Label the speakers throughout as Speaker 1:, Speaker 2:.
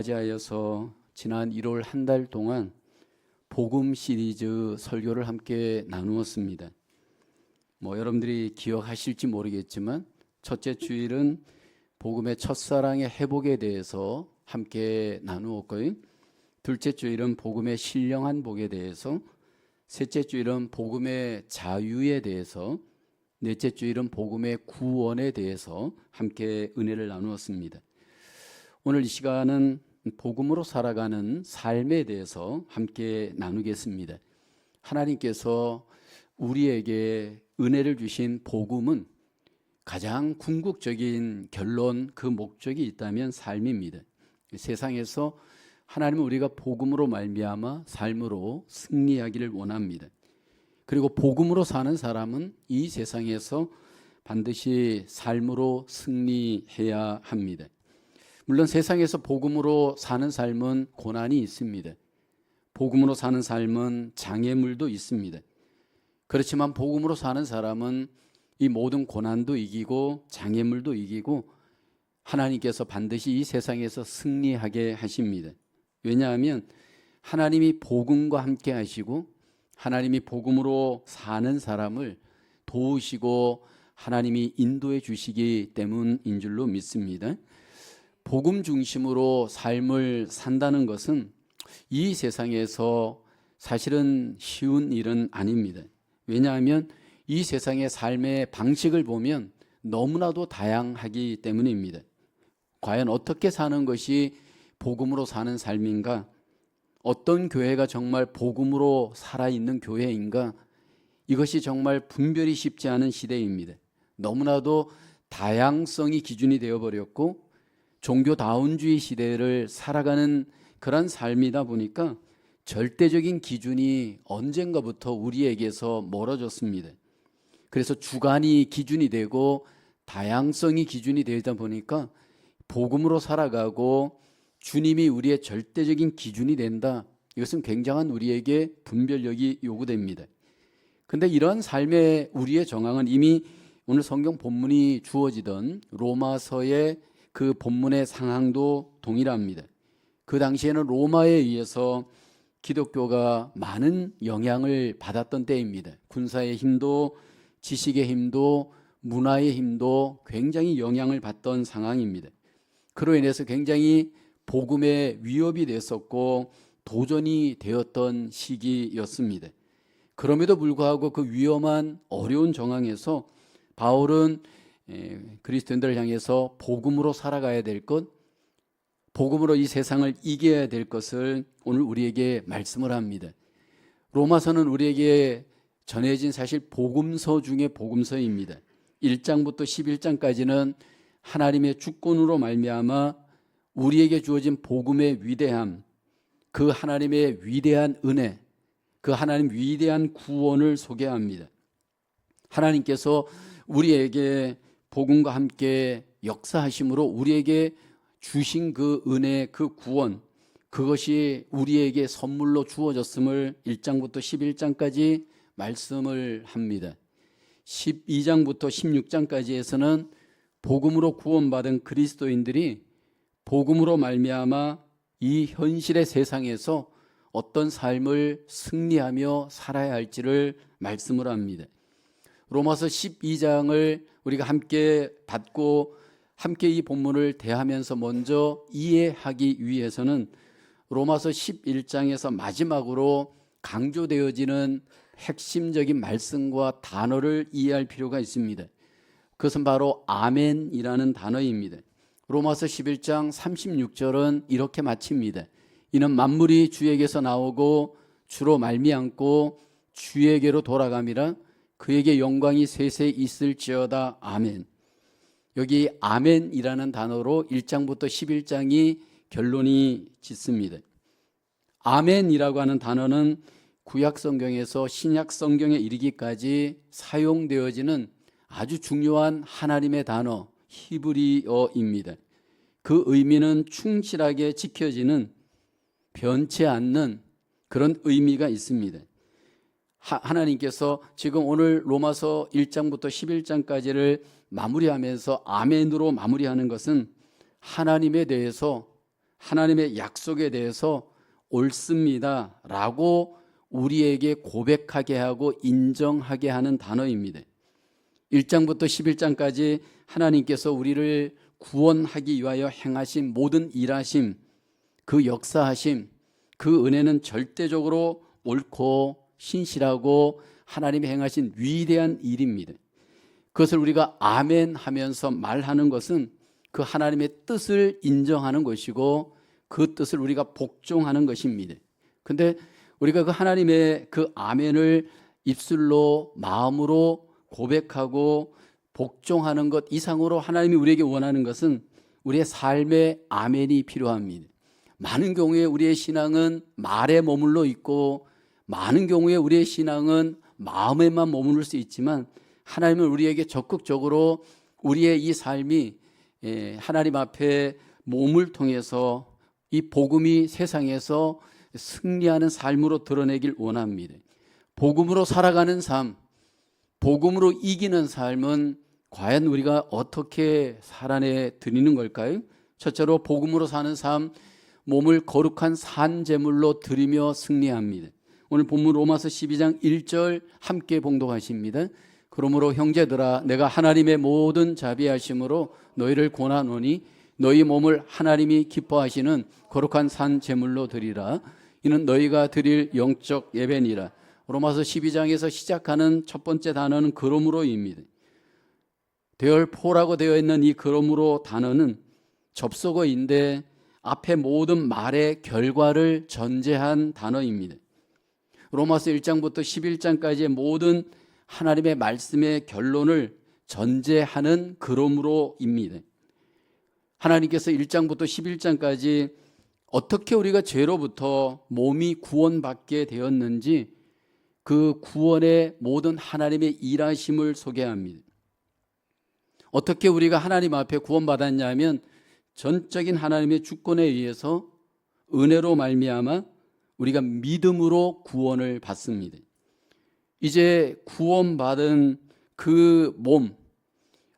Speaker 1: 맞이하여서 지난 1월 한 달 동안 복음 시리즈 설교를 함께 나누었습니다. 여러분들이 기억하실지 모르겠지만 첫째 주일은 복음의 첫사랑의 회복에 대해서 함께 나누었고요. 둘째 주일은 복음의 신령한 복에 대해서, 셋째 주일은 복음의 자유에 대해서, 넷째 주일은 복음의 구원에 대해서 함께 은혜를 나누었습니다. 오늘 이 시간은 복음으로 살아가는 삶에 대해서 함께 나누겠습니다. 하나님께서 우리에게 은혜를 주신 복음은 가장 궁극적인 결론, 그 목적이 있다면 삶입니다. 세상에서 하나님은 우리가 복음으로 말미암아 삶으로 승리하기를 원합니다. 그리고 복음으로 사는 사람은 이 세상에서 반드시 삶으로 승리해야 합니다. 물론 세상에서 복음으로 사는 삶은 고난이 있습니다. 복음으로 사는 삶은 장애물도 있습니다. 그렇지만 복음으로 사는 사람은 이 모든 고난도 이기고 장애물도 이기고 하나님께서 반드시 이 세상에서 승리하게 하십니다. 왜냐하면 하나님이 복음과 함께 하시고 하나님이 복음으로 사는 사람을 도우시고 하나님이 인도해 주시기 때문인 줄로 믿습니다. 복음 중심으로 삶을 산다는 것은 이 세상에서 사실은 쉬운 일은 아닙니다. 왜냐하면 이 세상의 삶의 방식을 보면 너무나도 다양하기 때문입니다. 과연 어떻게 사는 것이 복음으로 사는 삶인가? 어떤 교회가 정말 복음으로 살아있는 교회인가? 이것이 정말 분별이 쉽지 않은 시대입니다. 너무나도 다양성이 기준이 되어버렸고 종교다운주의 시대를 살아가는 그런 삶이다 보니까 절대적인 기준이 언젠가부터 우리에게서 멀어졌습니다. 그래서 주관이 기준이 되고 다양성이 기준이 되다 보니까 복음으로 살아가고 주님이 우리의 절대적인 기준이 된다. 이것은 굉장한 우리에게 분별력이 요구됩니다. 그런데 이러한 삶의 우리의 정황은 이미 오늘 성경 본문이 주어지던 로마서의 그 본문의 상황도 동일합니다. 그 당시에는 로마에 의해서 기독교가 많은 영향을 받았던 때입니다. 군사의 힘도 지식의 힘도 문화의 힘도 굉장히 영향을 받던 상황입니다. 그로 인해서 굉장히 복음의 위협이 됐었고 도전이 되었던 시기였습니다. 그럼에도 불구하고 그 위험한 어려운 정황에서 바울은 그리스도인들을 향해서 복음으로 살아가야 될 것, 복음으로 이 세상을 이겨야 될 것을 오늘 우리에게 말씀을 합니다. 로마서는 우리에게 전해진 사실 복음서 중에 복음서입니다. 1장부터 11장까지는 하나님의 주권으로 말미암아 우리에게 주어진 복음의 위대함, 그 하나님의 위대한 은혜, 그 하나님 위대한 구원을 소개합니다. 하나님께서 우리에게 복음과 함께 역사하심으로 우리에게 주신 그 은혜, 그 구원, 그것이 우리에게 선물로 주어졌음을 1장부터 11장까지 말씀을 합니다. 12장부터 16장까지에서는 복음으로 구원받은 그리스도인들이 복음으로 말미암아 이 현실의 세상에서 어떤 삶을 승리하며 살아야 할지를 말씀을 합니다. 로마서 12장을 우리가 함께 받고 함께 이 본문을 대하면서 먼저 이해하기 위해서는 로마서 11장에서 마지막으로 강조되어지는 핵심적인 말씀과 단어를 이해할 필요가 있습니다. 그것은 바로 아멘이라는 단어입니다. 로마서 11장 36절은 이렇게 마칩니다. 이는 만물이 주에게서 나오고 주로 말미암고 주에게로 돌아감이라 그에게 영광이 세세 있을지어다. 아멘. 여기 아멘이라는 단어로 1장부터 11장이 결론이 짓습니다. 아멘이라고 하는 단어는 구약 성경에서 신약 성경에 이르기까지 사용되어지는 아주 중요한 하나님의 단어 히브리어입니다. 그 의미는 충실하게 지켜지는, 변치 않는 그런 의미가 있습니다. 하나님께서 지금 오늘 로마서 1장부터 11장까지를 마무리하면서 아멘으로 마무리하는 것은 하나님에 대해서 하나님의 약속에 대해서 옳습니다 라고 우리에게 고백하게 하고 인정하게 하는 단어입니다. 1장부터 11장까지 하나님께서 우리를 구원하기 위하여 행하신 모든 일하심, 그 역사하심, 그 은혜는 절대적으로 옳고 신실하고 하나님이 행하신 위대한 일입니다. 그것을 우리가 아멘 하면서 말하는 것은 그 하나님의 뜻을 인정하는 것이고 그 뜻을 우리가 복종하는 것입니다. 그런데 우리가 그 하나님의 그 아멘을 입술로 마음으로 고백하고 복종하는 것 이상으로 하나님이 우리에게 원하는 것은 우리의 삶에 아멘이 필요합니다. 많은 경우에 우리의 신앙은 말에 머물러 있고 많은 경우에 우리의 신앙은 마음에만 머무를 수 있지만 하나님은 우리에게 적극적으로 우리의 이 삶이 하나님 앞에 몸을 통해서 이 복음이 세상에서 승리하는 삶으로 드러내길 원합니다. 복음으로 살아가는 삶, 복음으로 이기는 삶은 과연 우리가 어떻게 살아내 드리는 걸까요? 첫째로 복음으로 사는 삶, 몸을 거룩한 산 제물로 드리며 승리합니다. 오늘 본문 로마서 12장 1절 함께 봉독하십니다. 그러므로 형제들아 내가 하나님의 모든 자비하심으로 너희를 권하노니 너희 몸을 하나님이 기뻐하시는 거룩한 산 제물로 드리라. 이는 너희가 드릴 영적 예배니라. 로마서 12장에서 시작하는 첫 번째 단어는 그러므로입니다. 대열포라고 되어 있는 이 그러므로 단어는 접속어인데 앞에 모든 말의 결과를 전제한 단어입니다. 로마서 1장부터 11장까지의 모든 하나님의 말씀의 결론을 전제하는 그러므로입니다. 하나님께서 1장부터 11장까지 어떻게 우리가 죄로부터 몸이 구원받게 되었는지 그 구원의 모든 하나님의 일하심을 소개합니다. 어떻게 우리가 하나님 앞에 구원받았냐면 전적인 하나님의 주권에 의해서 은혜로 말미암아 우리가 믿음으로 구원을 받습니다. 이제 구원받은 그 몸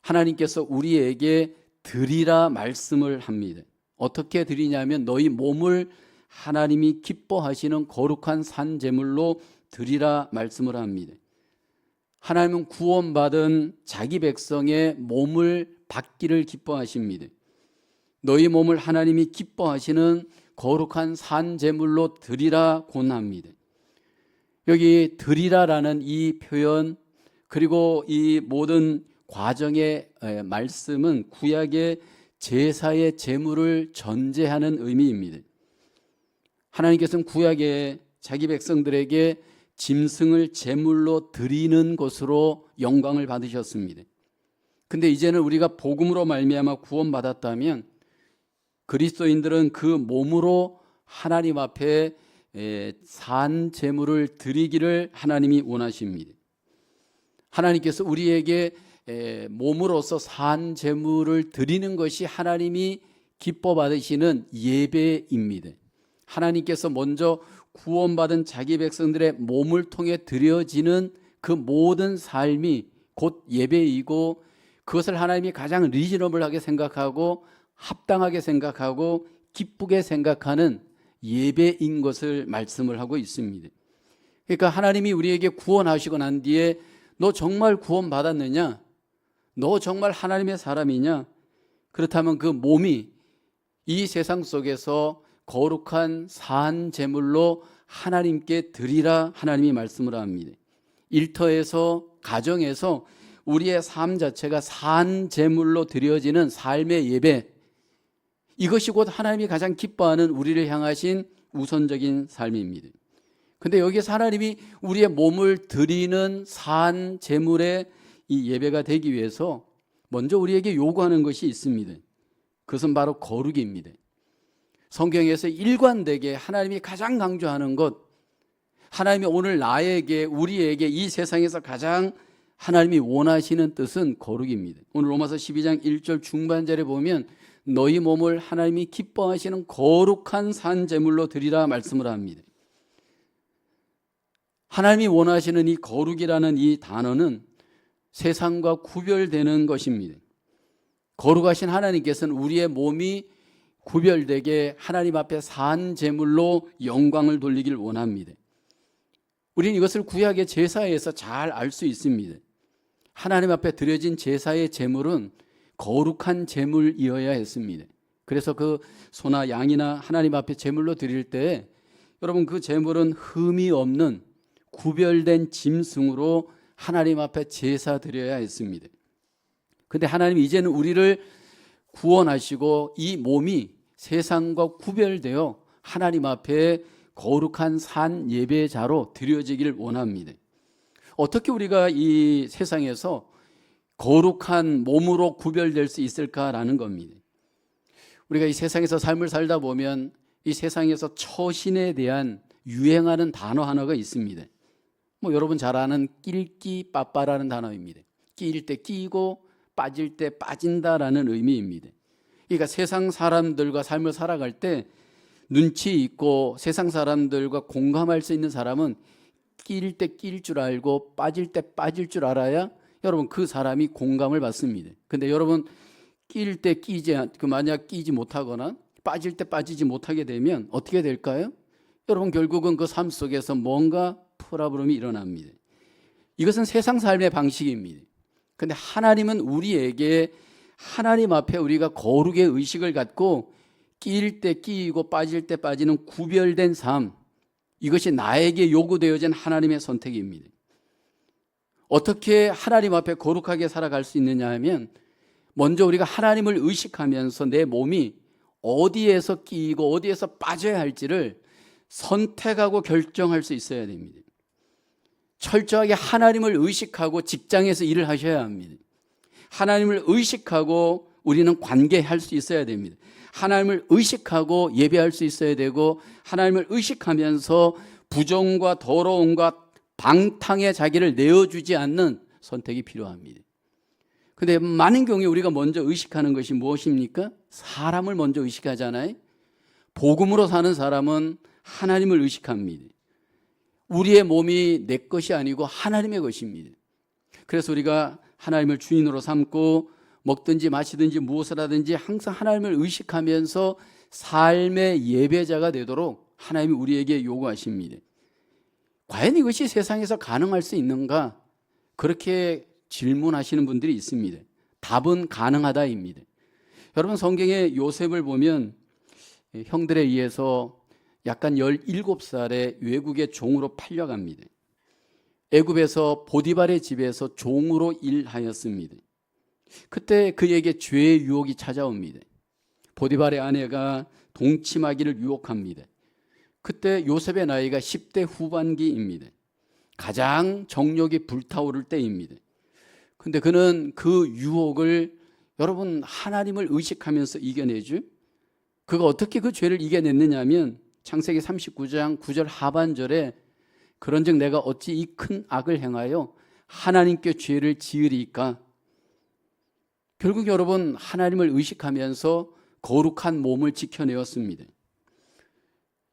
Speaker 1: 하나님께서 우리에게 드리라 말씀을 합니다. 어떻게 드리냐면 너희 몸을 하나님이 기뻐하시는 거룩한 산 제물로 드리라 말씀을 합니다. 하나님은 구원받은 자기 백성의 몸을 받기를 기뻐하십니다. 너희 몸을 하나님이 기뻐하시는 거룩한 산 제물로 드리라 권합니다. 여기 드리라라는 이 표현 그리고 이 모든 과정의 말씀은 구약의 제사의 제물을 전제하는 의미입니다. 하나님께서는 구약의 자기 백성들에게 짐승을 제물로 드리는 것으로 영광을 받으셨습니다. 근데 이제는 우리가 복음으로 말미암아 구원받았다면 그리스도인들은 그 몸으로 하나님 앞에 산 제물을 드리기를 하나님이 원하십니다. 하나님께서 우리에게 몸으로서 산 제물을 드리는 것이 하나님이 기뻐 받으시는 예배입니다. 하나님께서 먼저 구원받은 자기 백성들의 몸을 통해 드려지는 그 모든 삶이 곧 예배이고 그것을 하나님이 가장 리즈너블하게 생각하고 합당하게 생각하고 기쁘게 생각하는 예배인 것을 말씀을 하고 있습니다. 그러니까 하나님이 우리에게 구원하시고 난 뒤에 너 정말 구원받았느냐? 너 정말 하나님의 사람이냐? 그렇다면 그 몸이 이 세상 속에서 거룩한 산 제물로 하나님께 드리라 하나님이 말씀을 합니다. 일터에서 가정에서 우리의 삶 자체가 산 제물로 드려지는 삶의 예배, 이것이 곧 하나님이 가장 기뻐하는 우리를 향하신 우선적인 삶입니다. 그런데 여기서 하나님이 우리의 몸을 드리는 산 제물의 이 예배가 되기 위해서 먼저 우리에게 요구하는 것이 있습니다. 그것은 바로 거룩입니다. 성경에서 일관되게 하나님이 가장 강조하는 것, 하나님이 오늘 나에게 우리에게 이 세상에서 가장 하나님이 원하시는 뜻은 거룩입니다. 오늘 로마서 12장 1절 중반절에 보면 너희 몸을 하나님이 기뻐하시는 거룩한 산 제물로 드리라 말씀을 합니다. 하나님이 원하시는 이 거룩이라는 이 단어는 세상과 구별되는 것입니다. 거룩하신 하나님께서는 우리의 몸이 구별되게 하나님 앞에 산 제물로 영광을 돌리길 원합니다. 우리는 이것을 구약의 제사에서 잘 알 수 있습니다. 하나님 앞에 드려진 제사의 제물은 거룩한 제물이어야 했습니다. 그래서 그 소나 양이나 하나님 앞에 제물로 드릴 때 여러분 그 제물은 흠이 없는 구별된 짐승으로 하나님 앞에 제사 드려야 했습니다. 근데 하나님 이제는 우리를 구원하시고 이 몸이 세상과 구별되어 하나님 앞에 거룩한 산 예배자로 드려지기를 원합니다. 어떻게 우리가 이 세상에서 거룩한 몸으로 구별될 수 있을까라는 겁니다. 우리가 이 세상에서 삶을 살다 보면 이 세상에서 처신에 대한 유행하는 단어 하나가 있습니다. 여러분 잘 아는 낄끼 빠빠라는 단어입니다. 끼일 때 끼고 빠질 때 빠진다라는 의미입니다. 그러니까 세상 사람들과 삶을 살아갈 때 눈치 있고 세상 사람들과 공감할 수 있는 사람은 끼일 때 끼일 줄 알고 빠질 때 빠질 줄 알아야 여러분 그 사람이 공감을 받습니다. 근데 여러분 끼일 때 만약 끼지 못하거나 빠질 때 빠지지 못하게 되면 어떻게 될까요? 여러분 결국은 그 삶 속에서 뭔가 프라브럼이 일어납니다. 이것은 세상 삶의 방식입니다. 근데 하나님은 우리에게 하나님 앞에 우리가 거룩의 의식을 갖고 끼일 때 끼이고 빠질 때 빠지는 구별된 삶, 이것이 나에게 요구되어진 하나님의 선택입니다. 어떻게 하나님 앞에 거룩하게 살아갈 수 있느냐 하면 먼저 우리가 하나님을 의식하면서 내 몸이 어디에서 끼이고 어디에서 빠져야 할지를 선택하고 결정할 수 있어야 됩니다. 철저하게 하나님을 의식하고 직장에서 일을 하셔야 합니다. 하나님을 의식하고 우리는 관계할 수 있어야 됩니다. 하나님을 의식하고 예배할 수 있어야 되고 하나님을 의식하면서 부정과 더러움과 방탕의 자기를 내어주지 않는 선택이 필요합니다. 그런데 많은 경우에 우리가 먼저 의식하는 것이 무엇입니까? 사람을 먼저 의식하잖아요. 복음으로 사는 사람은 하나님을 의식합니다. 우리의 몸이 내 것이 아니고 하나님의 것입니다. 그래서 우리가 하나님을 주인으로 삼고 먹든지 마시든지 무엇을 하든지 항상 하나님을 의식하면서 삶의 예배자가 되도록 하나님이 우리에게 요구하십니다. 과연 이것이 세상에서 가능할 수 있는가? 그렇게 질문하시는 분들이 있습니다. 답은 가능하다입니다. 여러분 성경에 요셉을 보면 형들에 의해서 약간 17살에 외국의 종으로 팔려갑니다. 애굽에서 보디발의 집에서 종으로 일하였습니다. 그때 그에게 죄의 유혹이 찾아옵니다. 보디발의 아내가 동침하기를 유혹합니다. 그때 요셉의 나이가 10대 후반기입니다. 가장 정욕이 불타오를 때입니다. 근데 그는 그 유혹을 여러분 하나님을 의식하면서 이겨내죠. 그가 어떻게 그 죄를 이겨냈느냐 하면 창세기 39장 9절 하반절에 그런즉 내가 어찌 이 큰 악을 행하여 하나님께 죄를 지으리까. 결국 여러분 하나님을 의식하면서 거룩한 몸을 지켜내었습니다.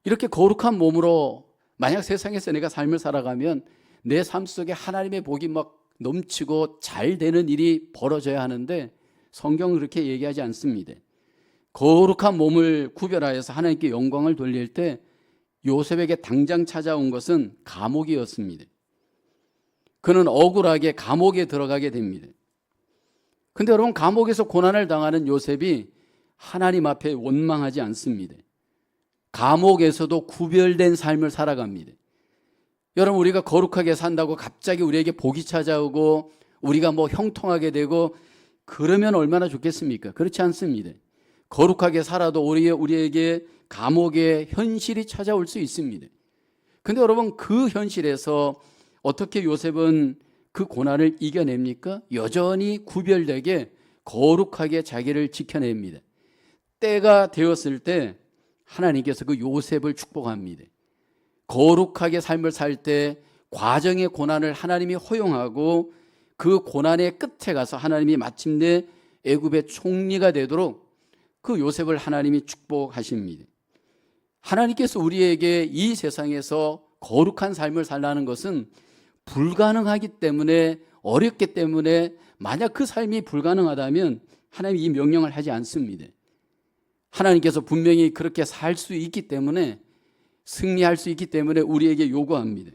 Speaker 1: 이렇게 거룩한 몸으로 만약 세상에서 내가 삶을 살아가면 내 삶 속에 하나님의 복이 막 넘치고 잘 되는 일이 벌어져야 하는데 성경은 그렇게 얘기하지 않습니다. 거룩한 몸을 구별하여서 하나님께 영광을 돌릴 때 요셉에게 당장 찾아온 것은 감옥이었습니다. 그는 억울하게 감옥에 들어가게 됩니다. 근데 여러분 감옥에서 고난을 당하는 요셉이 하나님 앞에 원망하지 않습니다. 감옥에서도 구별된 삶을 살아갑니다. 여러분 우리가 거룩하게 산다고 갑자기 우리에게 복이 찾아오고 우리가 형통하게 되고 그러면 얼마나 좋겠습니까? 그렇지 않습니다. 거룩하게 살아도 우리에게 감옥의 현실이 찾아올 수 있습니다. 그런데 여러분 그 현실에서 어떻게 요셉은 그 고난을 이겨냅니까? 여전히 구별되게 거룩하게 자기를 지켜냅니다. 때가 되었을 때 하나님께서 그 요셉을 축복합니다. 거룩하게 삶을 살 때 과정의 고난을 하나님이 허용하고 그 고난의 끝에 가서 하나님이 마침내 애굽의 총리가 되도록 그 요셉을 하나님이 축복하십니다. 하나님께서 우리에게 이 세상에서 거룩한 삶을 살라는 것은 불가능하기 때문에 어렵기 때문에 만약 그 삶이 불가능하다면 하나님이 이 명령을 하지 않습니다. 하나님께서 분명히 그렇게 살 수 있기 때문에, 승리할 수 있기 때문에 우리에게 요구합니다.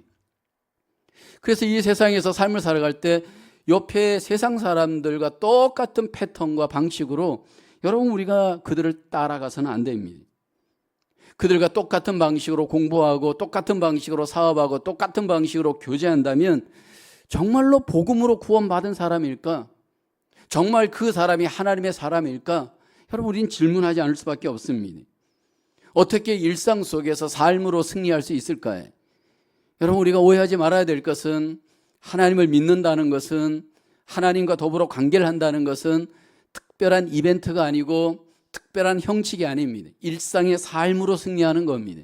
Speaker 1: 그래서 이 세상에서 삶을 살아갈 때 옆에 세상 사람들과 똑같은 패턴과 방식으로 여러분 우리가 그들을 따라가서는 안 됩니다. 그들과 똑같은 방식으로 공부하고 똑같은 방식으로 사업하고 똑같은 방식으로 교제한다면 정말로 복음으로 구원받은 사람일까? 정말 그 사람이 하나님의 사람일까? 여러분 우리는 질문하지 않을 수밖에 없습니다. 어떻게 일상 속에서 삶으로 승리할 수 있을까요? 여러분 우리가 오해하지 말아야 될 것은 하나님을 믿는다는 것은, 하나님과 더불어 관계를 한다는 것은 특별한 이벤트가 아니고 특별한 형식이 아닙니다. 일상의 삶으로 승리하는 겁니다.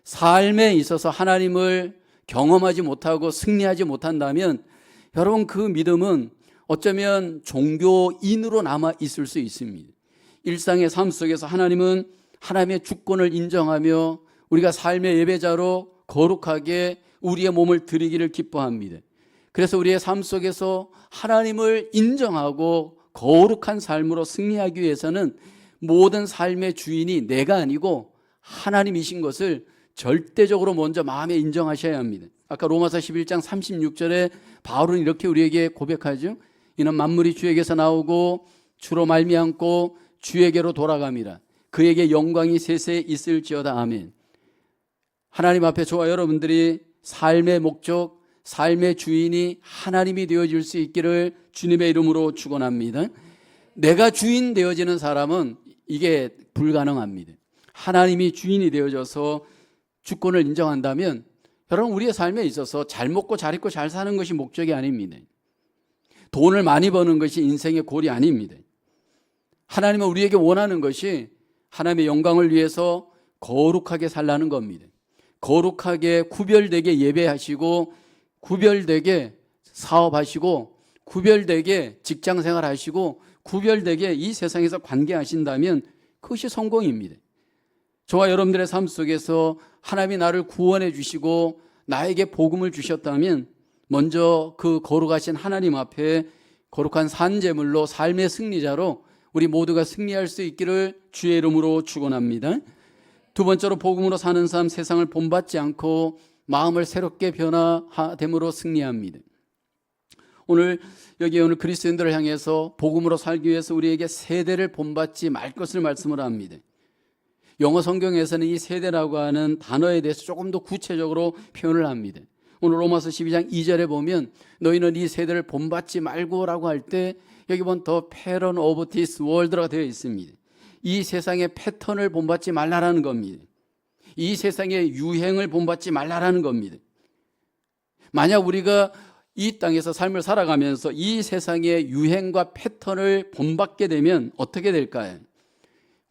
Speaker 1: 삶에 있어서 하나님을 경험하지 못하고 승리하지 못한다면 여러분 그 믿음은 어쩌면 종교인으로 남아 있을 수 있습니다. 일상의 삶 속에서 하나님은 하나님의 주권을 인정하며 우리가 삶의 예배자로 거룩하게 우리의 몸을 드리기를 기뻐합니다. 그래서 우리의 삶 속에서 하나님을 인정하고 거룩한 삶으로 승리하기 위해서는 모든 삶의 주인이 내가 아니고 하나님이신 것을 절대적으로 먼저 마음에 인정하셔야 합니다. 아까 로마서 11장 36절에 바울은 이렇게 우리에게 고백하죠. 이는 만물이 주에게서 나오고 주로 말미암고 주에게로 돌아갑니다. 그에게 영광이 세세 있을지어다. 아멘. 하나님 앞에 저와 여러분들이 삶의 목적, 삶의 주인이 하나님이 되어질 수 있기를 주님의 이름으로 축원합니다. 내가 주인 되어지는 사람은 이게 불가능합니다. 하나님이 주인이 되어져서 주권을 인정한다면 여러분 우리의 삶에 있어서 잘 먹고 잘 입고 잘 사는 것이 목적이 아닙니다. 돈을 많이 버는 것이 인생의 골이 아닙니다. 하나님은 우리에게 원하는 것이 하나님의 영광을 위해서 거룩하게 살라는 겁니다. 거룩하게 구별되게 예배하시고 구별되게 사업하시고 구별되게 직장생활 하시고 구별되게 이 세상에서 관계하신다면 그것이 성공입니다. 저와 여러분들의 삶 속에서 하나님이 나를 구원해 주시고 나에게 복음을 주셨다면 먼저 그 거룩하신 하나님 앞에 거룩한 산제물로 삶의 승리자로 우리 모두가 승리할 수 있기를 주의 이름으로 축원합니다. 두 번째로 복음으로 사는 삶, 세상을 본받지 않고 마음을 새롭게 변화됨으로 승리합니다. 오늘 그리스도인들을 향해서 복음으로 살기 위해서 우리에게 세대를 본받지 말 것을 말씀을 합니다. 영어 성경에서는 이 세대라고 하는 단어에 대해서 조금 더 구체적으로 표현을 합니다. 오늘 로마서 12장 2절에 보면 너희는 이 세대를 본받지 말고라고 할 때 여기 보면 the pattern of this world가 되어 있습니다. 이 세상의 패턴을 본받지 말라라는 겁니다. 이 세상의 유행을 본받지 말라라는 겁니다. 만약 우리가 이 땅에서 삶을 살아가면서 이 세상의 유행과 패턴을 본받게 되면 어떻게 될까요?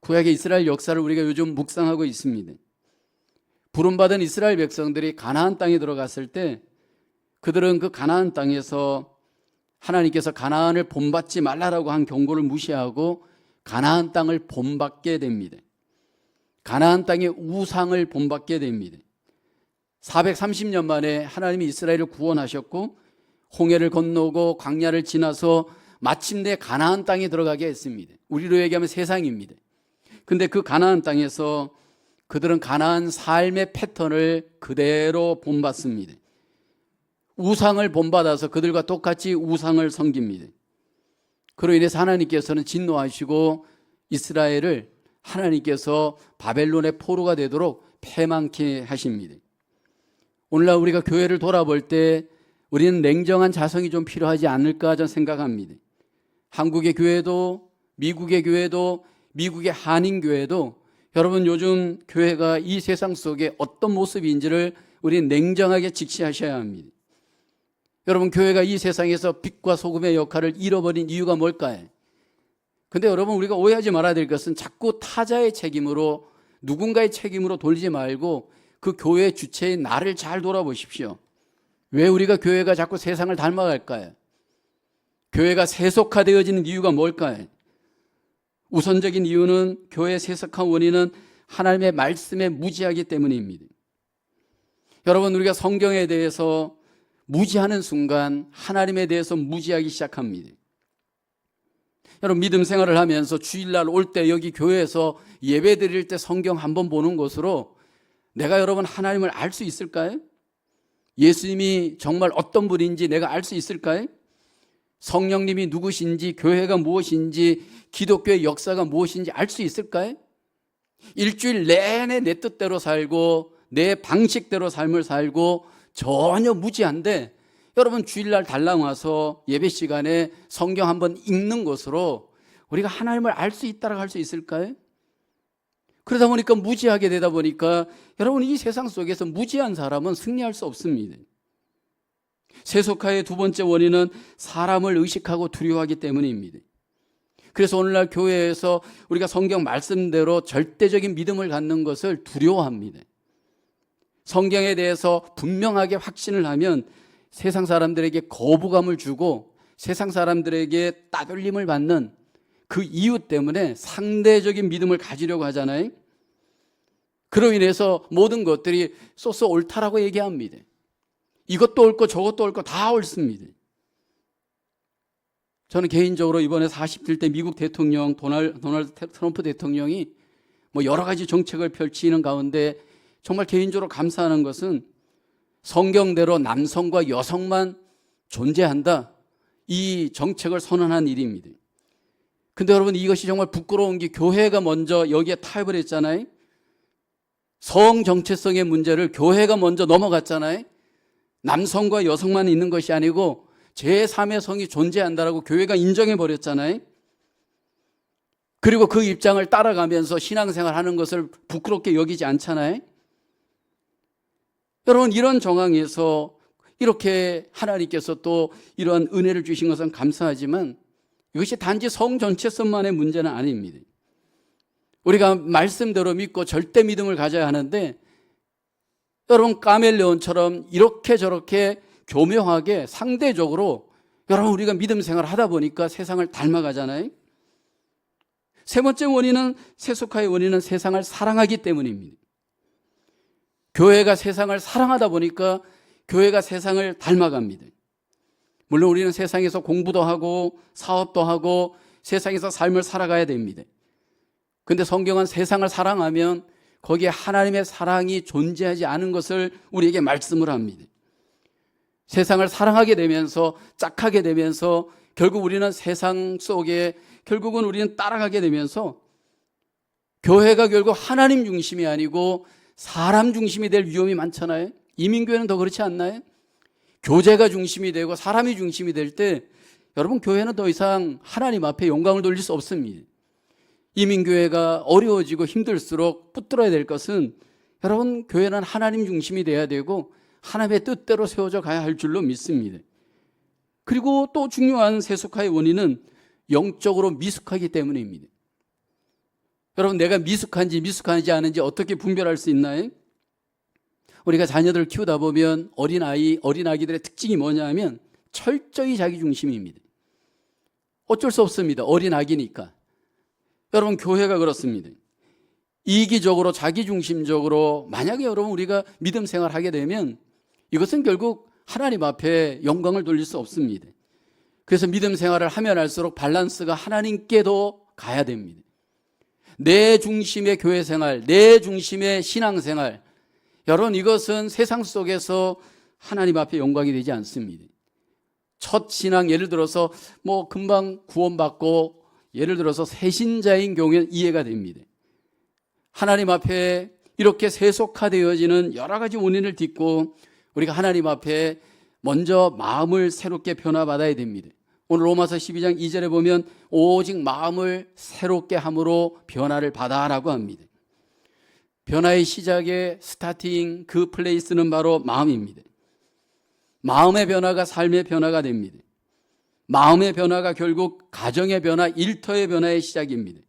Speaker 1: 구약의 이스라엘 역사를 우리가 요즘 묵상하고 있습니다. 부름받은 이스라엘 백성들이 가나안 땅에 들어갔을 때 그들은 그 가나안 땅에서 하나님께서 가나안을 본받지 말라라고 한 경고를 무시하고 가나안 땅을 본받게 됩니다. 가나안 땅의 우상을 본받게 됩니다. 430년 만에 하나님이 이스라엘을 구원하셨고 홍해를 건너고 광야를 지나서 마침내 가나안 땅에 들어가게 했습니다. 우리로 얘기하면 세상입니다. 근데 그 가나안 땅에서 그들은 가나안 삶의 패턴을 그대로 본받습니다. 우상을 본받아서 그들과 똑같이 우상을 섬깁니다. 그로 인해서 하나님께서는 진노하시고 이스라엘을 하나님께서 바벨론의 포로가 되도록 패망케 하십니다. 오늘날 우리가 교회를 돌아볼 때 우리는 냉정한 자성이 좀 필요하지 않을까 저는 생각합니다. 한국의 교회도 미국의 교회도 미국의 한인교회도 여러분 요즘 교회가 이 세상 속에 어떤 모습인지를 우리는 냉정하게 직시하셔야 합니다. 여러분 교회가 이 세상에서 빛과 소금의 역할을 잃어버린 이유가 뭘까요? 근데 여러분 우리가 오해하지 말아야 될 것은 자꾸 타자의 책임으로 누군가의 책임으로 돌리지 말고 그 교회의 주체인 나를 잘 돌아보십시오. 왜 우리가 교회가 자꾸 세상을 닮아갈까요? 교회가 세속화되어지는 이유가 뭘까요? 우선적인 이유는 교회의 세속화 원인은 하나님의 말씀에 무지하기 때문입니다. 여러분 우리가 성경에 대해서 무지하는 순간 하나님에 대해서 무지하기 시작합니다. 여러분 믿음 생활을 하면서 주일날 올 때 여기 교회에서 예배 드릴 때 성경 한번 보는 것으로 내가 여러분 하나님을 알 수 있을까요? 예수님이 정말 어떤 분인지 내가 알 수 있을까요? 성령님이 누구신지, 교회가 무엇인지, 기독교의 역사가 무엇인지 알 수 있을까요? 일주일 내내 내 뜻대로 살고 내 방식대로 삶을 살고 전혀 무지한데 여러분 주일날 달랑 와서 예배 시간에 성경 한번 읽는 것으로 우리가 하나님을 알 수 있다라고 할 수 있을까요? 그러다 보니까 무지하게 되다 보니까 여러분 이 세상 속에서 무지한 사람은 승리할 수 없습니다. 세속화의 두 번째 원인은 사람을 의식하고 두려워하기 때문입니다. 그래서 오늘날 교회에서 우리가 성경 말씀대로 절대적인 믿음을 갖는 것을 두려워합니다. 성경에 대해서 분명하게 확신을 하면 세상 사람들에게 거부감을 주고 세상 사람들에게 따돌림을 받는 그 이유 때문에 상대적인 믿음을 가지려고 하잖아요. 그로 인해서 모든 것들이 쏘쏘 옳다라고 얘기합니다. 이것도 옳고 저것도 옳고 다 옳습니다. 저는 개인적으로 이번에 47대 미국 대통령 도널드 트럼프 대통령이 여러 가지 정책을 펼치는 가운데 정말 개인적으로 감사하는 것은 성경대로 남성과 여성만 존재한다, 이 정책을 선언한 일입니다. 근데 여러분 이것이 정말 부끄러운 게 교회가 먼저 여기에 타협을 했잖아요. 성 정체성의 문제를 교회가 먼저 넘어갔잖아요. 남성과 여성만 있는 것이 아니고 제3의 성이 존재한다라고 교회가 인정해 버렸잖아요. 그리고 그 입장을 따라가면서 신앙생활 하는 것을 부끄럽게 여기지 않잖아요. 여러분 이런 정황에서 이렇게 하나님께서 또 이러한 은혜를 주신 것은 감사하지만 이것이 단지 성 전체성만의 문제는 아닙니다. 우리가 말씀대로 믿고 절대 믿음을 가져야 하는데 여러분 까멜레온처럼 이렇게 저렇게 교묘하게 상대적으로 여러분 우리가 믿음 생활을 하다 보니까 세상을 닮아가잖아요. 세 번째 원인은, 세속화의 원인은 세상을 사랑하기 때문입니다. 교회가 세상을 사랑하다 보니까 교회가 세상을 닮아갑니다. 물론 우리는 세상에서 공부도 하고 사업도 하고 세상에서 삶을 살아가야 됩니다. 그런데 성경은 세상을 사랑하면 거기에 하나님의 사랑이 존재하지 않은 것을 우리에게 말씀을 합니다. 세상을 사랑하게 되면서 짝하게 되면서 결국 우리는 세상 속에 결국은 우리는 따라가게 되면서 교회가 결국 하나님 중심이 아니고 사람 중심이 될 위험이 많잖아요. 이민교회는 더 그렇지 않나요? 교제가 중심이 되고 사람이 중심이 될 때 여러분 교회는 더 이상 하나님 앞에 영광을 돌릴 수 없습니다. 이민교회가 어려워지고 힘들수록 붙들어야 될 것은 여러분 교회는 하나님 중심이 돼야 되고 하나님의 뜻대로 세워져 가야 할 줄로 믿습니다. 그리고 또 중요한 세속화의 원인은 영적으로 미숙하기 때문입니다. 여러분 내가 미숙한지 미숙하지 않은지 어떻게 분별할 수 있나요? 우리가 자녀들을 키우다 보면 어린아기들의 특징이 뭐냐 하면 철저히 자기중심입니다. 어쩔 수 없습니다. 어린아기니까. 여러분 교회가 그렇습니다. 이기적으로 자기중심적으로 만약에 여러분 우리가 믿음 생활하게 되면 이것은 결국 하나님 앞에 영광을 돌릴 수 없습니다. 그래서 믿음 생활을 하면 할수록 밸런스가 하나님께도 가야 됩니다. 내 중심의 교회 생활, 내 중심의 신앙 생활, 여러분 이것은 세상 속에서 하나님 앞에 영광이 되지 않습니다. 첫 신앙 예를 들어서 금방 구원받고 예를 들어서 새신자인 경우에는 이해가 됩니다. 하나님 앞에 이렇게 세속화되어지는 여러 가지 원인을 딛고 우리가 하나님 앞에 먼저 마음을 새롭게 변화받아야 됩니다. 오늘 로마서 12장 2절에 보면 오직 마음을 새롭게 함으로 변화를 받아라고 합니다. 변화의 시작의 스타팅, 그 플레이스는 바로 마음입니다. 마음의 변화가 삶의 변화가 됩니다. 마음의 변화가 결국 가정의 변화, 일터의 변화의 시작입니다.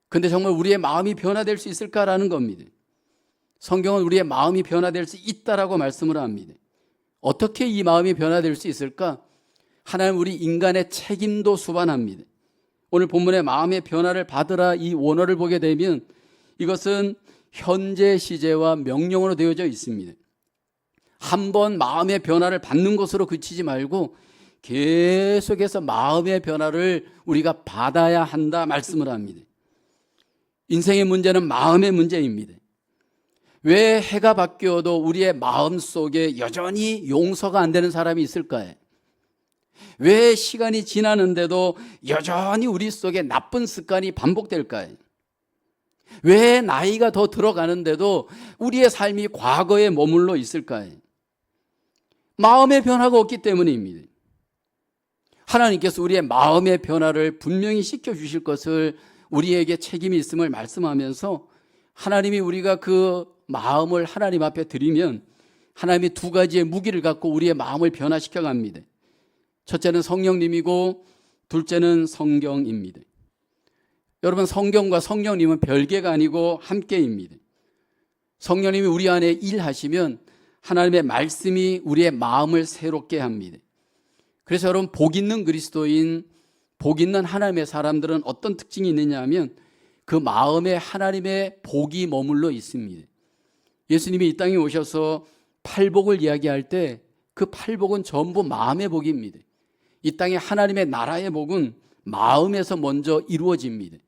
Speaker 1: 그런데 정말 우리의 마음이 변화될 수 있을까라는 겁니다. 성경은 우리의 마음이 변화될 수 있다라고 말씀을 합니다. 어떻게 이 마음이 변화될 수 있을까? 하나님 우리 인간의 책임도 수반합니다. 오늘 본문의 마음의 변화를 받으라 이 원어를 보게 되면 이것은 현재 시제와 명령어로 되어져 있습니다. 한번 마음의 변화를 받는 것으로 그치지 말고 계속해서 마음의 변화를 우리가 받아야 한다 말씀을 합니다. 인생의 문제는 마음의 문제입니다. 왜 해가 바뀌어도 우리의 마음 속에 여전히 용서가 안 되는 사람이 있을까요? 왜 시간이 지나는데도 여전히 우리 속에 나쁜 습관이 반복될까요? 왜 나이가 더 들어가는데도 우리의 삶이 과거에 머물러 있을까요? 마음의 변화가 없기 때문입니다. 하나님께서 우리의 마음의 변화를 분명히 시켜주실 것을 우리에게 책임이 있음을 말씀하면서 하나님이 우리가 그 마음을 하나님 앞에 드리면 하나님이 두 가지의 무기를 갖고 우리의 마음을 변화시켜 갑니다. 첫째는 성령님이고 둘째는 성경입니다. 여러분, 성경과 성령님은 별개가 아니고 함께입니다. 성령님이 우리 안에 일하시면 하나님의 말씀이 우리의 마음을 새롭게 합니다. 그래서 여러분, 복 있는 그리스도인, 복 있는 하나님의 사람들은 어떤 특징이 있느냐 하면 그 마음에 하나님의 복이 머물러 있습니다. 예수님이 이 땅에 오셔서 팔복을 이야기할 때 그 팔복은 전부 마음의 복입니다. 이 땅에 하나님의 나라의 복은 마음에서 먼저 이루어집니다.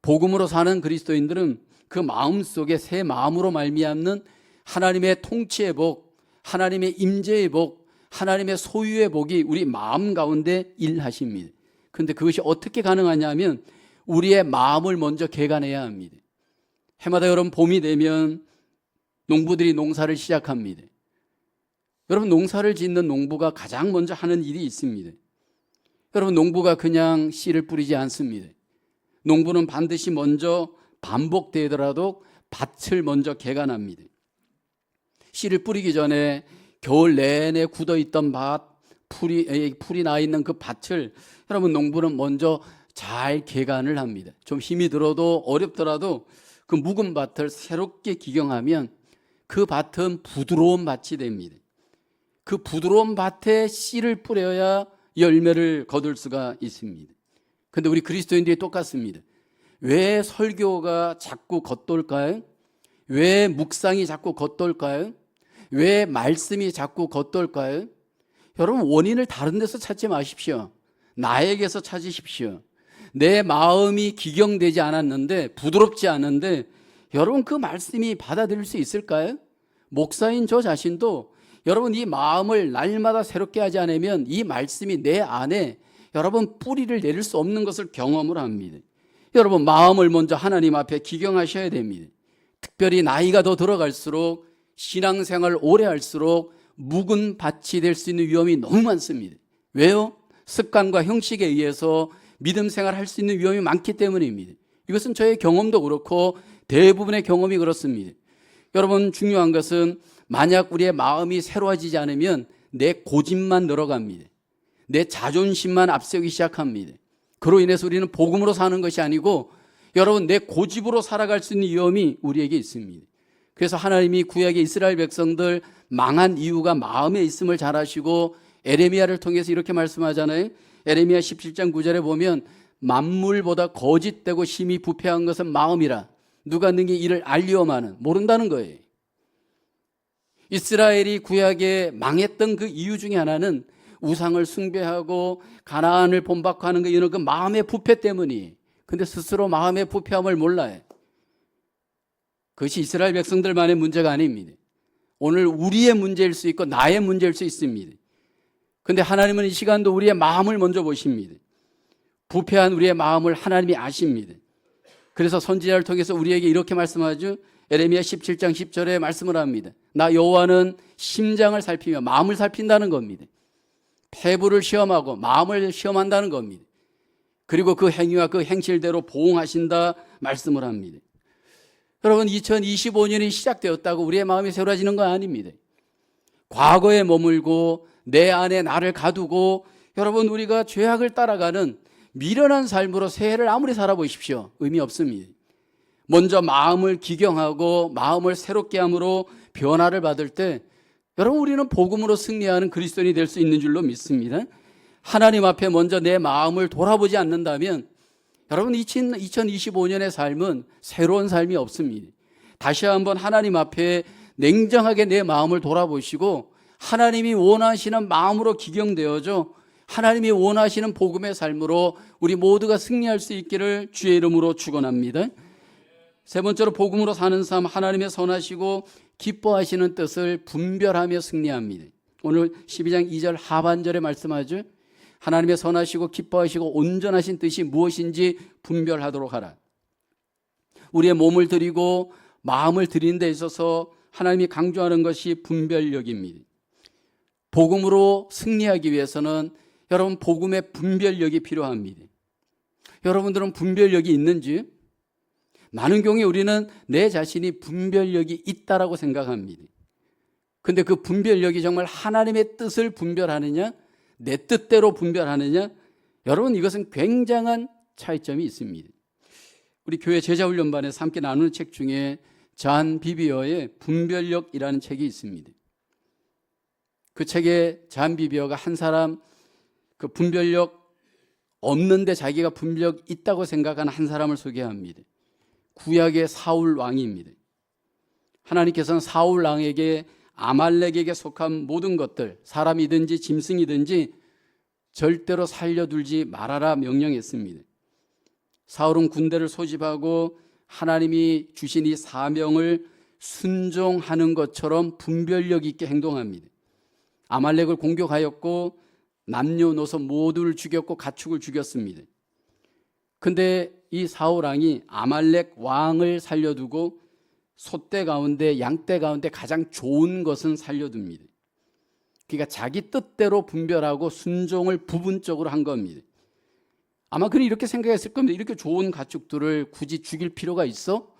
Speaker 1: 복음으로 사는 그리스도인들은 그 마음 속에 새 마음으로 말미암는 하나님의 통치의 복, 하나님의 임재의 복, 하나님의 소유의 복이 우리 마음 가운데 일하십니다. 그런데 그것이 어떻게 가능하냐 하면 우리의 마음을 먼저 개간해야 합니다. 해마다 여러분 봄이 되면 농부들이 농사를 시작합니다. 여러분, 농사를 짓는 농부가 가장 먼저 하는 일이 있습니다. 여러분, 농부가 그냥 씨를 뿌리지 않습니다. 농부는 반드시 먼저 반복되더라도 밭을 먼저 개간합니다. 씨를 뿌리기 전에 겨울 내내 굳어있던 밭, 풀이 나 있는 그 밭을 여러분 농부는 먼저 잘 개간을 합니다. 좀 힘이 들어도 어렵더라도 그 묵은 밭을 새롭게 기경하면 그 밭은 부드러운 밭이 됩니다. 그 부드러운 밭에 씨를 뿌려야 열매를 거둘 수가 있습니다. 그런데 우리 그리스도인들이 똑같습니다. 왜 설교가 자꾸 겉돌까요? 왜 묵상이 자꾸 겉돌까요? 왜 말씀이 자꾸 겉돌까요? 여러분, 원인을 다른 데서 찾지 마십시오. 나에게서 찾으십시오. 내 마음이 기경되지 않았는데, 부드럽지 않은데 여러분 그 말씀이 받아들일 수 있을까요? 목사인 저 자신도 여러분 이 마음을 날마다 새롭게 하지 않으면 이 말씀이 내 안에 여러분 뿌리를 내릴 수 없는 것을 경험을 합니다. 여러분, 마음을 먼저 하나님 앞에 기경하셔야 됩니다. 특별히 나이가 더 들어갈수록, 신앙생활 오래 할수록 묵은 밭이 될 수 있는 위험이 너무 많습니다. 왜요? 습관과 형식에 의해서 믿음 생활할 수 있는 위험이 많기 때문입니다. 이것은 저의 경험도 그렇고 대부분의 경험이 그렇습니다. 여러분, 중요한 것은 만약 우리의 마음이 새로워지지 않으면 내 고집만 늘어갑니다. 내 자존심만 앞세우기 시작합니다. 그로 인해서 우리는 복음으로 사는 것이 아니고 여러분 내 고집으로 살아갈 수 있는 위험이 우리에게 있습니다. 그래서 하나님이 구약의 이스라엘 백성들 망한 이유가 마음에 있음을 잘 아시고 에레미야를 통해서 이렇게 말씀하잖아요. 에레미야 17장 9절에 보면 만물보다 거짓되고 심히 부패한 것은 마음이라 누가 능히 이를 알리오마는, 모른다는 거예요. 이스라엘이 구약에 망했던 그 이유 중에 하나는 우상을 숭배하고 가나안을 본받고하는 거, 이런 그 마음의 부패 때문이. 근데 스스로 마음의 부패함을 몰라요. 그것이 이스라엘 백성들만의 문제가 아닙니다. 오늘 우리의 문제일 수 있고 나의 문제일 수 있습니다. 근데 하나님은 이 시간도 우리의 마음을 먼저 보십니다. 부패한 우리의 마음을 하나님이 아십니다. 그래서 선지자를 통해서 우리에게 이렇게 말씀하죠. 에레미야 17장 10절에 말씀을 합니다. 나 여호와는 심장을 살피며 마음을 살핀다는 겁니다. 폐부를 시험하고 마음을 시험한다는 겁니다. 그리고 그 행위와 그 행실대로 보응하신다 말씀을 합니다. 여러분, 2025년이 시작되었다고 우리의 마음이 새로워지는 건 아닙니다. 과거에 머물고 내 안에 나를 가두고 여러분 우리가 죄악을 따라가는 미련한 삶으로 새해를 아무리 살아보십시오. 의미 없습니다. 먼저 마음을 기경하고 마음을 새롭게 함으로 변화를 받을 때 여러분 우리는 복음으로 승리하는 그리스도인이 될 수 있는 줄로 믿습니다. 하나님 앞에 먼저 내 마음을 돌아보지 않는다면 여러분 2025년의 삶은 새로운 삶이 없습니다. 다시 한번 하나님 앞에 냉정하게 내 마음을 돌아보시고 하나님이 원하시는 마음으로 기경되어져 하나님이 원하시는 복음의 삶으로 우리 모두가 승리할 수 있기를 주의 이름으로 축원합니다. 세 번째로 복음으로 사는 삶, 하나님의 선하시고 기뻐하시는 뜻을 분별하며 승리합니다. 오늘 12장 2절 하반절에 말씀하죠. 하나님의 선하시고 기뻐하시고 온전하신 뜻이 무엇인지 분별하도록 하라. 우리의 몸을 드리고 마음을 드리는 데 있어서 하나님이 강조하는 것이 분별력입니다. 복음으로 승리하기 위해서는 여러분 복음의 분별력이 필요합니다. 여러분들은 분별력이 있는지? 많은 경우에 우리는 내 자신이 분별력이 있다라고 생각합니다. 근데 그 분별력이 정말 하나님의 뜻을 분별하느냐, 내 뜻대로 분별하느냐, 여러분 이것은 굉장한 차이점이 있습니다. 우리 교회 제자훈련반에서 함께 나누는 책 중에 잔 비비어의 분별력이라는 책이 있습니다. 그 책에 잔 비비어가 한 사람 그 분별력 없는데 자기가 분별력 있다고 생각하는 한 사람을 소개합니다. 구약의 사울 왕입니다. 하나님께서는 사울 왕에게 아말렉에게 속한 모든 것들, 사람이든지 짐승이든지 절대로 살려둘지 말아라 명령했습니다. 사울은 군대를 소집하고 하나님이 주신 이 사명을 순종하는 것처럼 분별력 있게 행동합니다. 아말렉을 공격하였고 남녀노소 모두를 죽였고 가축을 죽였습니다. 근데 이 사울 왕이 아말렉 왕을 살려두고 소떼 가운데 양떼 가운데 가장 좋은 것은 살려둡니다. 그러니까 자기 뜻대로 분별하고 순종을 부분적으로 한 겁니다. 아마 그는 이렇게 생각했을 겁니다. 이렇게 좋은 가축들을 굳이 죽일 필요가 있어?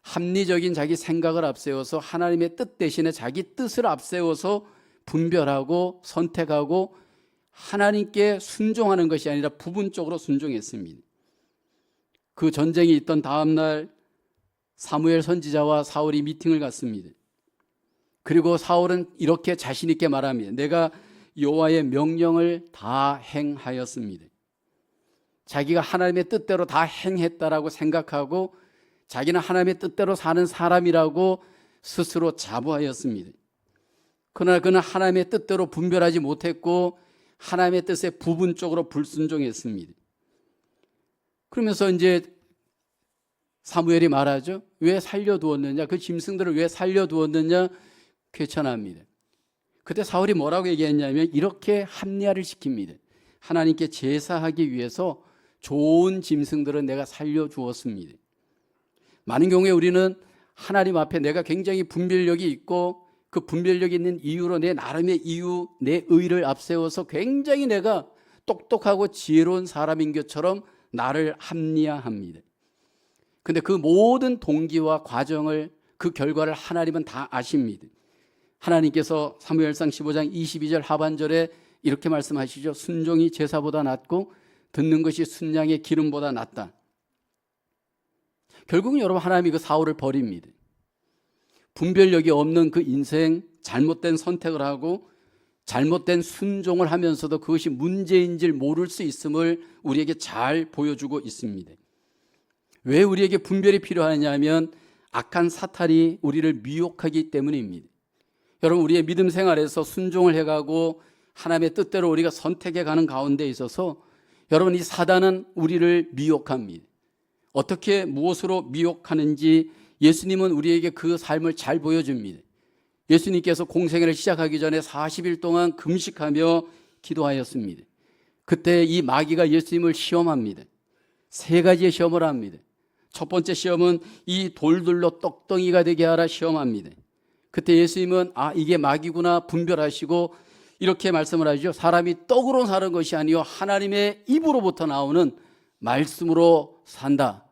Speaker 1: 합리적인 자기 생각을 앞세워서 하나님의 뜻 대신에 자기 뜻을 앞세워서 분별하고 선택하고 하나님께 순종하는 것이 아니라 부분적으로 순종했습니다. 그 전쟁이 있던 다음 날 사무엘 선지자와 사울이 미팅을 갖습니다. 그리고 사울은 이렇게 자신 있게 말합니다. 내가 여호와의 명령을 다 행하였습니다. 자기가 하나님의 뜻대로 다 행했다라고 생각하고 자기는 하나님의 뜻대로 사는 사람이라고 스스로 자부하였습니다. 그러나 그는 하나님의 뜻대로 분별하지 못했고 하나님의 뜻에 부분적으로 불순종했습니다. 그러면서 이제 사무엘이 말하죠. 왜 살려두었느냐? 그 짐승들을 왜 살려두었느냐? 괴천합니다. 그때 사울이 뭐라고 얘기했냐면 이렇게 합리화를 시킵니다. 하나님께 제사하기 위해서 좋은 짐승들은 내가 살려주었습니다. 많은 경우에 우리는 하나님 앞에 내가 굉장히 분별력이 있고 그 분별력이 있는 이유로 내 나름의 이유, 내 의를 앞세워서 굉장히 내가 똑똑하고 지혜로운 사람인 것처럼 나를 합리화합니다. 근데 그 모든 동기와 과정을 그 결과를 하나님은 다 아십니다. 하나님께서 사무엘상 15장 22절 하반절에 이렇게 말씀하시죠. 순종이 제사보다 낫고 듣는 것이 순양의 기름보다 낫다. 결국은 여러분 하나님이 그 사울을 버립니다. 분별력이 없는 그 인생, 잘못된 선택을 하고 잘못된 순종을 하면서도 그것이 문제인 줄 모를 수 있음을 우리에게 잘 보여주고 있습니다. 왜 우리에게 분별이 필요하냐면 악한 사탄이 우리를 미혹하기 때문입니다. 여러분 우리의 믿음 생활에서 순종을 해가고 하나님의 뜻대로 우리가 선택해가는 가운데 있어서 여러분 이 사단은 우리를 미혹합니다. 어떻게 무엇으로 미혹하는지 예수님은 우리에게 그 삶을 잘 보여줍니다. 예수님께서 공생애를 시작하기 전에 40일 동안 금식하며 기도하였습니다. 그때 이 마귀가 예수님을 시험합니다. 세 가지의 시험을 합니다. 첫 번째 시험은 이 돌들로 떡덩이가 되게 하라 시험합니다. 그때 예수님은 이게 마귀구나 분별하시고 이렇게 말씀을 하죠. 사람이 떡으로 사는 것이 아니요 하나님의 입으로부터 나오는 말씀으로 산다.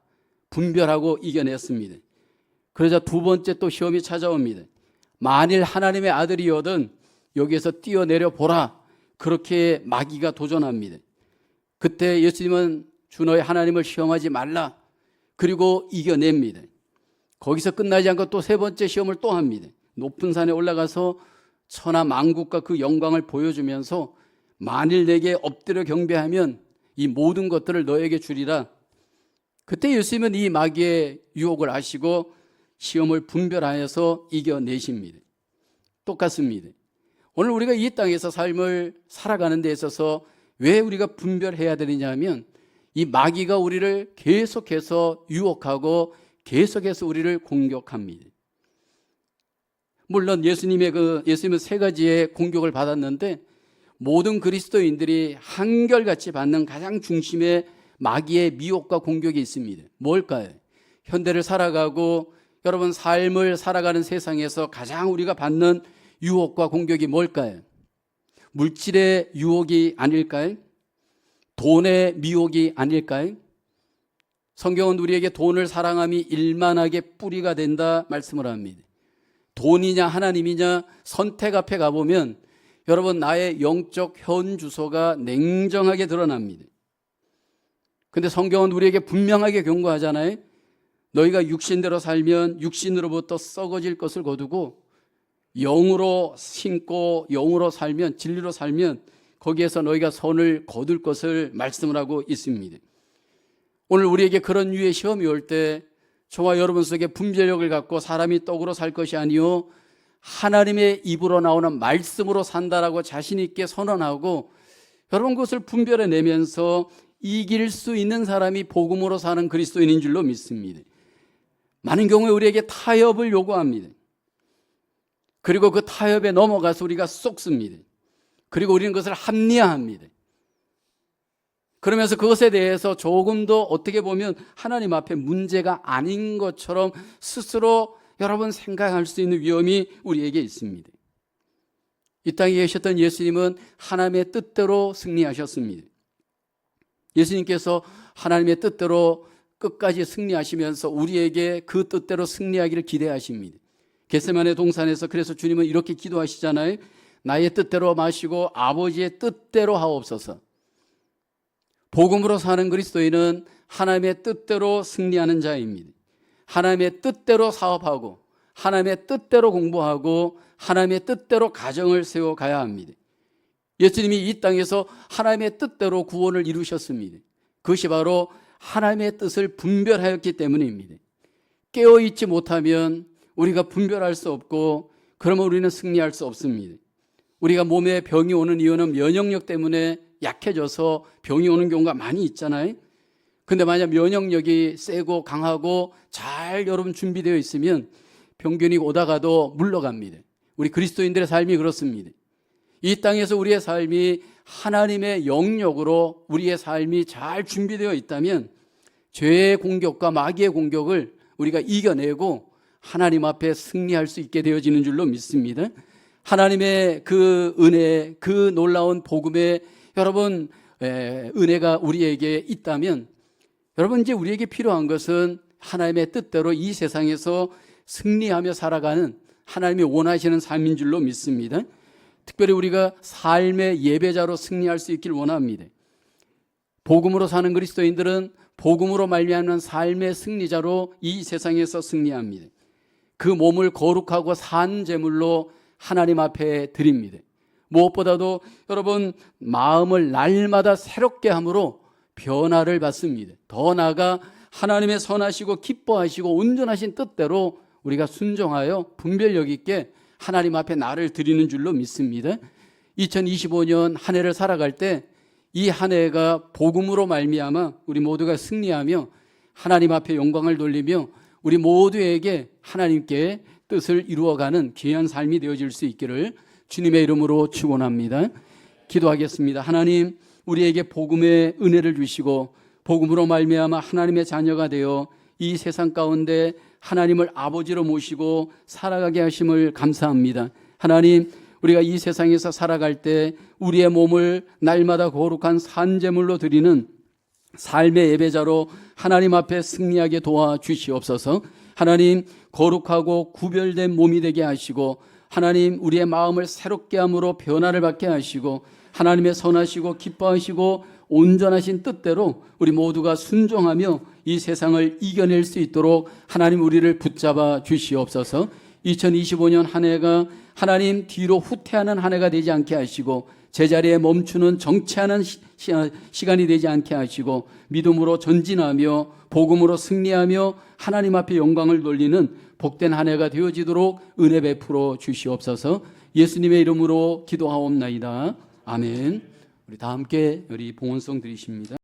Speaker 1: 분별하고 이겨냈습니다. 그러자 두 번째 또 시험이 찾아옵니다. 만일 하나님의 아들이거든 여기에서 뛰어내려 보라. 그렇게 마귀가 도전합니다. 그때 예수님은 주 너의 하나님을 시험하지 말라. 그리고 이겨냅니다. 거기서 끝나지 않고 또 세 번째 시험을 또 합니다. 높은 산에 올라가서 천하 만국과 그 영광을 보여주면서 만일 내게 엎드려 경배하면 이 모든 것들을 너에게 주리라. 그때 예수님은 이 마귀의 유혹을 아시고 시험을 분별하여서 이겨내십니다. 똑같습니다. 오늘 우리가 이 땅에서 삶을 살아가는 데 있어서 왜 우리가 분별해야 되느냐 하면 이 마귀가 우리를 계속해서 유혹하고 계속해서 우리를 공격합니다. 물론 예수님은 세 가지의 공격을 받았는데 모든 그리스도인들이 한결같이 받는 가장 중심에 마귀의 미혹과 공격이 있습니다. 뭘까요? 현대를 살아가고 여러분 삶을 살아가는 세상에서 가장 우리가 받는 유혹과 공격이 뭘까요? 물질의 유혹이 아닐까요? 돈의 미혹이 아닐까요? 성경은 우리에게 돈을 사랑함이 일만하게 뿌리가 된다 말씀을 합니다. 돈이냐 하나님이냐 선택 앞에 가보면 여러분 나의 영적 현주소가 냉정하게 드러납니다. 근데 성경은 우리에게 분명하게 경고하잖아요. 너희가 육신대로 살면 육신으로부터 썩어질 것을 거두고 영으로 심고 영으로 살면 진리로 살면 거기에서 너희가 선을 거둘 것을 말씀을 하고 있습니다. 오늘 우리에게 그런 유의 시험이 올 때 저와 여러분 속에 분별력을 갖고 사람이 떡으로 살 것이 아니요 하나님의 입으로 나오는 말씀으로 산다라고 자신 있게 선언하고 여러분 그것을 분별해내면서 이길 수 있는 사람이 복음으로 사는 그리스도인인 줄로 믿습니다. 많은 경우에 우리에게 타협을 요구합니다. 그리고 그 타협에 넘어가서 우리가 쏙습니다. 그리고 우리는 그것을 합리화합니다. 그러면서 그것에 대해서 조금 더 어떻게 보면 하나님 앞에 문제가 아닌 것처럼 스스로 여러분 생각할 수 있는 위험이 우리에게 있습니다. 이 땅에 계셨던 예수님은 하나님의 뜻대로 승리하셨습니다. 예수님께서 하나님의 뜻대로 끝까지 승리하시면서 우리에게 그 뜻대로 승리하기를 기대하십니다. 겟세마네 동산에서 그래서 주님은 이렇게 기도하시잖아요. 나의 뜻대로 마시고 아버지의 뜻대로 하옵소서. 복음으로 사는 그리스도인은 하나님의 뜻대로 승리하는 자입니다. 하나님의 뜻대로 사업하고 하나님의 뜻대로 공부하고 하나님의 뜻대로 가정을 세워가야 합니다. 예수님이 이 땅에서 하나님의 뜻대로 구원을 이루셨습니다. 그것이 바로 하나님의 뜻을 분별하였기 때문입니다. 깨어있지 못하면 우리가 분별할 수 없고 그러면 우리는 승리할 수 없습니다. 우리가 몸에 병이 오는 이유는 면역력 때문에 약해져서 병이 오는 경우가 많이 있잖아요. 근데 만약 면역력이 세고 강하고 잘 여러분 준비되어 있으면 병균이 오다가도 물러갑니다. 우리 그리스도인들의 삶이 그렇습니다. 이 땅에서 우리의 삶이 하나님의 영역으로 우리의 삶이 잘 준비되어 있다면 죄의 공격과 마귀의 공격을 우리가 이겨내고 하나님 앞에 승리할 수 있게 되어지는 줄로 믿습니다. 하나님의 그 은혜, 그 놀라운 복음의 여러분 은혜가 우리에게 있다면 여러분 이제 우리에게 필요한 것은 하나님의 뜻대로 이 세상에서 승리하며 살아가는 하나님이 원하시는 삶인 줄로 믿습니다. 특별히 우리가 삶의 예배자로 승리할 수 있길 원합니다. 복음으로 사는 그리스도인들은 복음으로 말미암는 삶의 승리자로 이 세상에서 승리합니다. 그 몸을 거룩하고 산 제물로 하나님 앞에 드립니다. 무엇보다도 여러분 마음을 날마다 새롭게 함으로 변화를 받습니다. 더 나아가 하나님의 선하시고 기뻐하시고 온전하신 뜻대로 우리가 순종하여 분별력 있게 하나님 앞에 나를 드리는 줄로 믿습니다. 2025년 한 해를 살아갈 때 이 한 해가 복음으로 말미암아 우리 모두가 승리하며 하나님 앞에 영광을 돌리며 우리 모두에게 하나님께 뜻을 이루어가는 귀한 삶이 되어질 수 있기를 주님의 이름으로 축원합니다. 기도하겠습니다. 하나님, 우리에게 복음의 은혜를 주시고 복음으로 말미암아 하나님의 자녀가 되어 이 세상 가운데 하나님을 아버지로 모시고 살아가게 하심을 감사합니다. 하나님, 우리가 이 세상에서 살아갈 때 우리의 몸을 날마다 거룩한 산제물로 드리는 삶의 예배자로 하나님 앞에 승리하게 도와주시옵소서. 하나님, 거룩하고 구별된 몸이 되게 하시고 하나님, 우리의 마음을 새롭게 함으로 변화를 받게 하시고 하나님의 선하시고 기뻐하시고 온전하신 뜻대로 우리 모두가 순종하며 이 세상을 이겨낼 수 있도록 하나님 우리를 붙잡아 주시옵소서. 2025년 한 해가 하나님 뒤로 후퇴하는 한 해가 되지 않게 하시고 제자리에 멈추는 정체하는 시간이 되지 않게 하시고 믿음으로 전진하며 복음으로 승리하며 하나님 앞에 영광을 돌리는 복된 한 해가 되어지도록 은혜 베풀어 주시옵소서. 예수님의 이름으로 기도하옵나이다. 아멘. 우리 다 함께 우리 봉헌송 드리십니다.